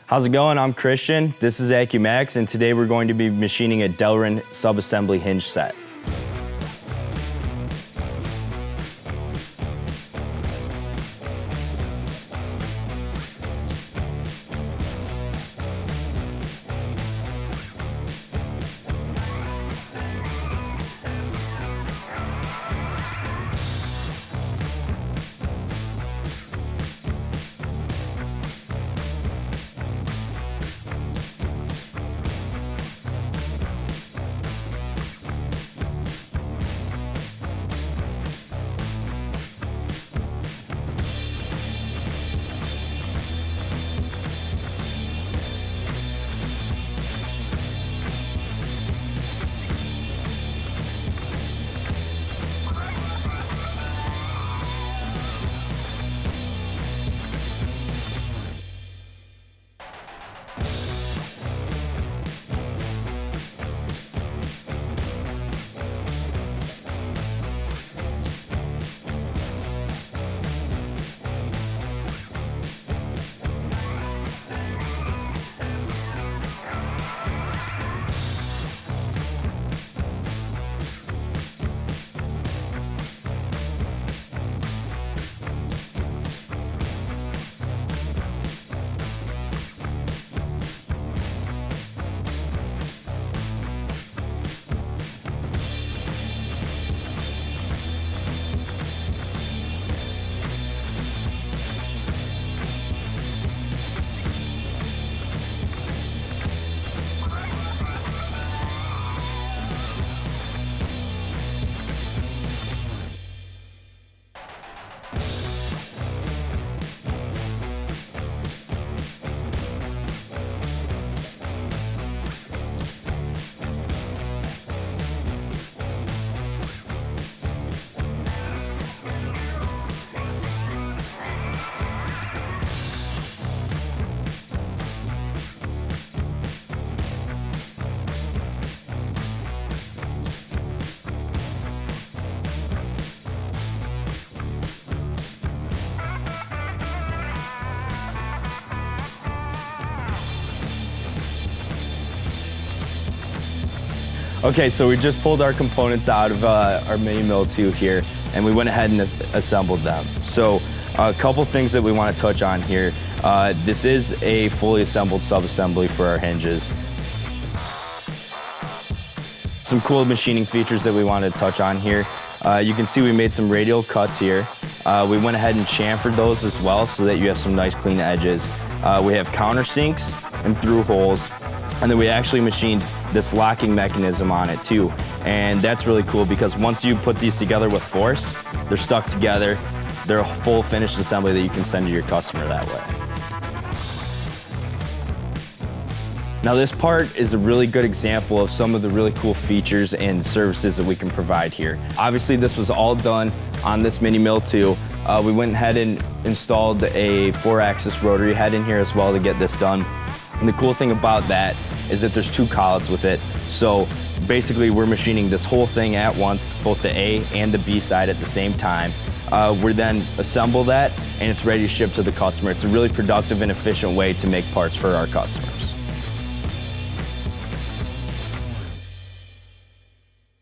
How's it going? I'm Christian. This is Accumatics, and today we're going to be machining a Delrin subassembly hinge set. Okay, so we just pulled our components out of our mini mill 2 here, and we went ahead and assembled them. So a couple things that we want to touch on here. This is a fully assembled sub-assembly for our hinges. Some cool machining features that we wanted to touch on here. You can see we made some radial cuts here. We went ahead and chamfered those as well so that you have some nice clean edges. We have countersinks and through holes. And then we actually machined this locking mechanism on it too. And that's really cool because once you put these together with force, they're stuck together. They're a full finished assembly that you can send to your customer that way. Now this part is a really good example of some of the really cool features and services that we can provide here. Obviously this was all done on this mini mill 2. We went ahead and installed a 4-axis rotary head in here as well to get this done. And the cool thing about that is that there's 2 collets with it. So basically we're machining this whole thing at once, both the A and the B side at the same time. We then assemble that and it's ready to ship to the customer. It's a really productive and efficient way to make parts for our customer.